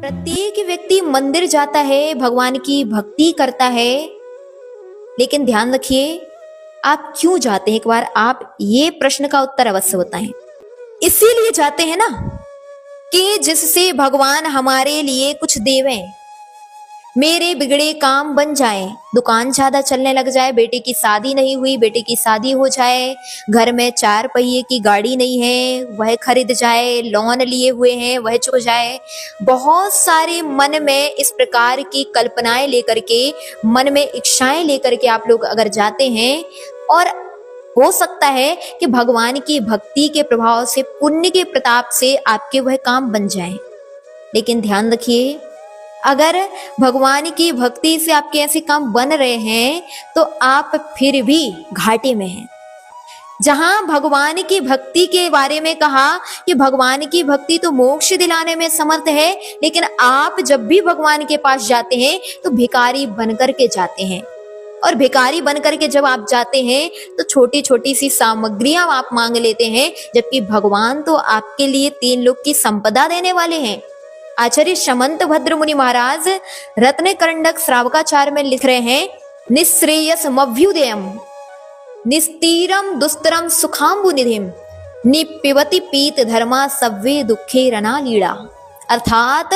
प्रत्येक व्यक्ति मंदिर जाता है, भगवान की भक्ति करता है, लेकिन ध्यान रखिए आप क्यों जाते हैं। एक बार आप ये प्रश्न का उत्तर अवश्य बताएं। इसीलिए जाते हैं ना कि जिससे भगवान हमारे लिए कुछ देवें, मेरे बिगड़े काम बन जाए, दुकान ज्यादा चलने लग जाए, बेटे की शादी नहीं हुई, बेटे की शादी हो जाए, घर में 4 पहिए की गाड़ी नहीं है वह खरीद जाए, लोन लिए हुए हैं वह चुक जाए। बहुत सारे मन में इस प्रकार की कल्पनाएं लेकर के, मन में इच्छाएं लेकर के आप लोग अगर जाते हैं, और हो सकता है कि भगवान की भक्ति के प्रभाव से, पुण्य के प्रताप से आपके वह काम बन जाए। लेकिन ध्यान रखिए, अगर भगवान की भक्ति से आपके ऐसे काम बन रहे हैं तो आप फिर भी घाटे में हैं। जहां भगवान की भक्ति के बारे में कहा कि भगवान की भक्ति तो मोक्ष दिलाने में समर्थ है, लेकिन आप जब भी भगवान के पास जाते हैं तो भिखारी बनकर के जाते हैं। और भिखारी बनकर के जब आप जाते हैं तो छोटी छोटी सी सामग्रियां आप मांग लेते हैं, जबकि भगवान तो आपके लिए 3 लोक की संपदा देने वाले हैं। आचार्य शमंत भद्र मुनि महाराज रत्न करंडक श्रावकाचार में लिख रहे हैं, निःश्रेयसमभ्युदयम् निस्तीरम दुस्तरम सुखाम्बु निधिम निपिबति पीत धर्मा सव्वे दुखे रणा लीड़ा। अर्थात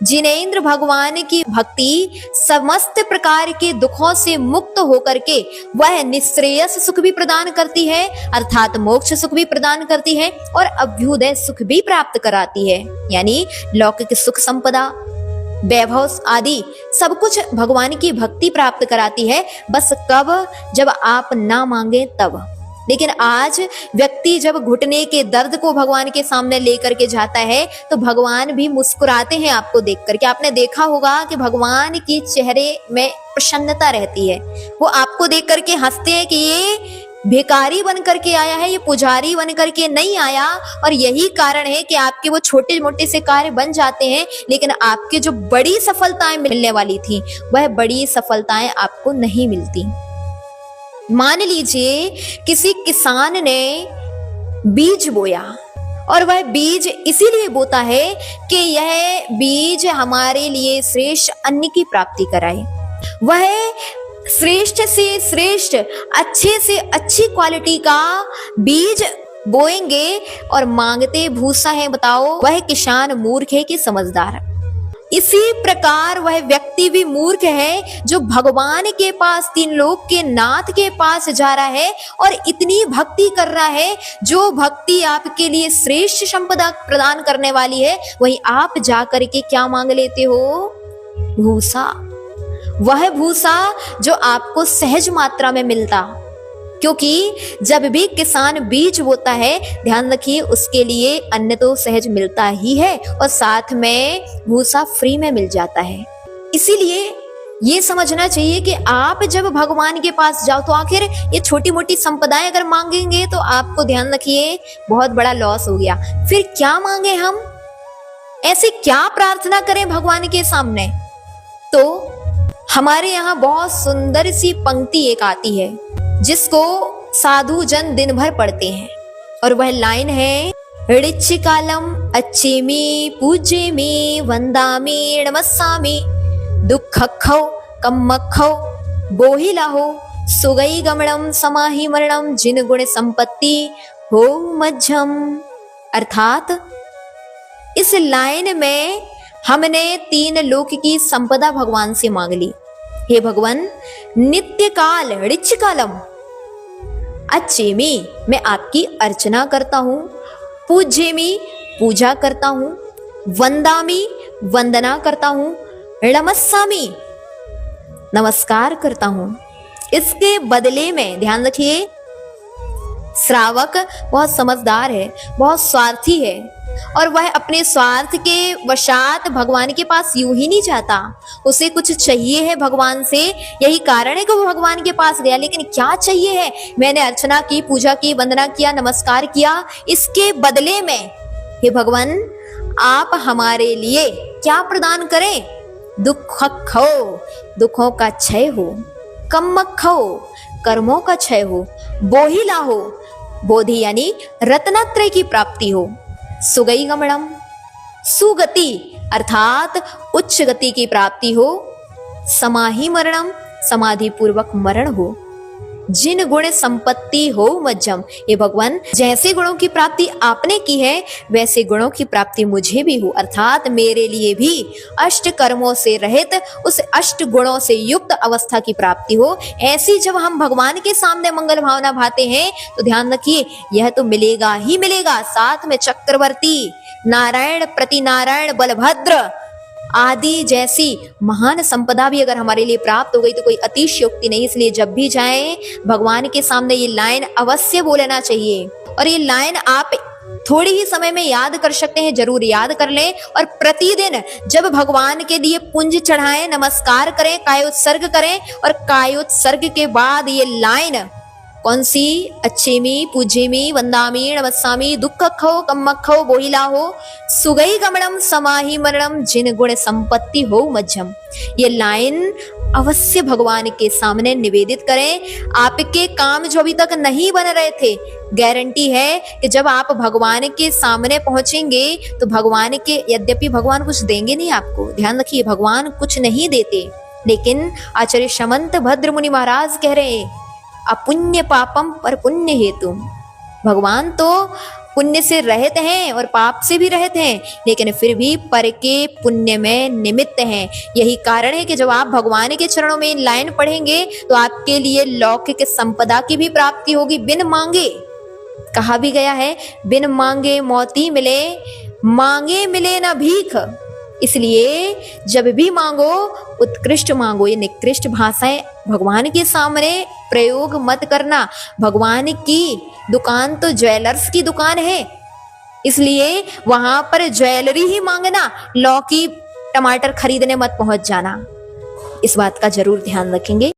जिनेंद्र भगवान की भक्ति समस्त प्रकार के दुखों से मुक्त होकर के वह निःश्रेयस सुख भी प्रदान करती है, अर्थात मोक्ष सुख भी प्रदान करती है, और अभ्युदय सुख भी प्राप्त कराती है, यानी लौकिक सुख संपदा, वैभव आदि सब कुछ भगवान की भक्ति प्राप्त कराती है। बस कब? जब आप ना मांगे तब। लेकिन आज व्यक्ति जब घुटने के दर्द को भगवान के सामने लेकर के जाता है तो भगवान भी मुस्कुराते हैं आपको देख करके। आपने देखा होगा कि भगवान की चेहरे में प्रसन्नता रहती है, वो आपको देख करके हंसते हैं कि ये भिखारी बन करके आया है, ये पुजारी बन करके नहीं आया। और यही कारण है कि आपके वो छोटे मोटे से कार्य बन जाते हैं, लेकिन आपके जो बड़ी सफलताएं मिलने वाली थी वह बड़ी सफलताएं आपको नहीं मिलती। मान लीजिए किसी किसान ने बीज बोया, और वह बीज इसीलिए बोता है कि यह बीज हमारे लिए श्रेष्ठ अन्न की प्राप्ति कराए। वह श्रेष्ठ से श्रेष्ठ, अच्छे से अच्छी क्वालिटी का बीज बोएंगे और मांगते भूसा है। बताओ, वह किसान मूर्ख है कि समझदार? इसी प्रकार वह व्यक्ति भी मूर्ख है जो भगवान के पास, 3 लोक के नाथ के पास जा रहा है और इतनी भक्ति कर रहा है जो भक्ति आपके लिए श्रेष्ठ संपदा प्रदान करने वाली है। वहीं आप जाकर के क्या मांग लेते हो? भूसा। वह भूसा जो आपको सहज मात्रा में मिलता, क्योंकि जब भी किसान बीज बोता है, ध्यान रखिए, उसके लिए अन्न तो सहज मिलता ही है और साथ में भूसा फ्री में मिल जाता है। इसीलिए ये समझना चाहिए कि आप जब भगवान के पास जाओ तो आखिर ये छोटी मोटी संपदाएं अगर मांगेंगे तो आपको, ध्यान रखिए, बहुत बड़ा लॉस हो गया। फिर क्या मांगे हम? ऐसे क्या प्रार्थना करें भगवान के सामने? तो हमारे यहाँ बहुत सुंदर सी पंक्ति एक आती है जिसको साधु जन दिन भर पढ़ते हैं, और वह लाइन है, ऋच्छिकालम अच्छेमी पूज्येमी वंदामी नमस्सामी दुःखखौ कम्मखौ बोहिलाहो सुगई गमणम समाहि मरणम जिन गुण संपत्ति हो मध्यम। अर्थात इस लाइन में हमने 3 लोक की संपदा भगवान से मांग ली। हे भगवान, नित्य काल ऋच्छिकालम अच्छेमी, मैं आपकी अर्चना करता हूँ, पूज्येमी, पूजा करता हूँ, वंदामी, वंदना करता हूँ, नमस्सामी, नमस्कार करता हूँ। इसके बदले में, ध्यान रखिए, श्रावक बहुत समझदार है, बहुत स्वार्थी है, और वह अपने स्वार्थ के वशात भगवान के पास यूं ही नहीं जाता। उसे कुछ चाहिए है भगवान से, यही कारण है कि वो भगवान के पास गया। लेकिन क्या चाहिए है? मैंने अर्चना की, पूजा की, वंदना किया, नमस्कार किया, इसके बदले में हे भगवान आप हमारे लिए क्या प्रदान करें? दुःखखौ, दुखों का क्षय हो, कम्मखौ, कर्मों का क्षय हो, बोहिलाहो, बोधि यानी रत्नात्रय की प्राप्ति हो, सुगई गमणम, सुगति अर्थात उच्च गति की प्राप्ति हो, समाहि मरणम समाधि पूर्वक मरण हो, जिन गुण संपत्ति हो मध्यम। ये भगवान जैसे गुणों की प्राप्ति आपने की है वैसे गुणों की प्राप्ति मुझे भी हो, अर्थात मेरे लिए भी अष्ट कर्मों से रहित उस अष्ट गुणों से युक्त अवस्था की प्राप्ति हो। ऐसी जब हम भगवान के सामने मंगल भावना भाते हैं तो ध्यान रखिए यह तो मिलेगा ही मिलेगा, साथ में चक्रवर्ती नारायण प्रति नारायण बलभद्र आदि जैसी महान संपदा भी अगर हमारे लिए प्राप्त हो गई तो कोई अतिशयोक्ति नहीं। इसलिए जब भी जाएं भगवान के सामने ये लाइन अवश्य बोलना चाहिए, और ये लाइन आप थोड़ी ही समय में याद कर सकते हैं, जरूर याद कर लें। और प्रतिदिन जब भगवान के लिए पुंज चढ़ाएं, नमस्कार करें, कायोत्सर्ग करें, और कायोत्सर्ग के बाद ये लाइन कौन सी, अच्छेमी पूज्यमी वंदामी नमस्सामी दुःखखो कम्मखो बोहिलाहो सुगई गमनम समाहि मरणम जिन गुण संपत्ति हो मध्यम। ये लाइन अवश्य भगवान के सामने निवेदित करें। आपके काम जो अभी तक नहीं बन रहे थे, गारंटी है कि जब आप भगवान के सामने पहुंचेंगे तो भगवान के, यद्यपि भगवान कुछ देंगे नहीं आपको, ध्यान रखिए भगवान कुछ नहीं देते, लेकिन आचार्य समंत भद्र मुनि महाराज कह रहे हैं अपुण्य पापम पर पुण्य हेतु। भगवान तो पुण्य से रहित हैं और पाप से भी रहित हैं, लेकिन फिर भी पर के पुण्य में निमित्त हैं। यही कारण है कि जब आप भगवान के चरणों में इन लाइन पढ़ेंगे तो आपके लिए लौकिक संपदा की भी प्राप्ति होगी बिन मांगे। कहा भी गया है बिन मांगे मोती मिले, मांगे मिले न भीख। इसलिए जब भी मांगो उत्कृष्ट मांगो। ये निकृष्ट भाषाएं भगवान के सामने प्रयोग मत करना। भगवान की दुकान तो ज्वेलर्स की दुकान है, इसलिए वहां पर ज्वेलरी ही मांगना, लौकी टमाटर खरीदने मत पहुंच जाना। इस बात का जरूर ध्यान रखेंगे।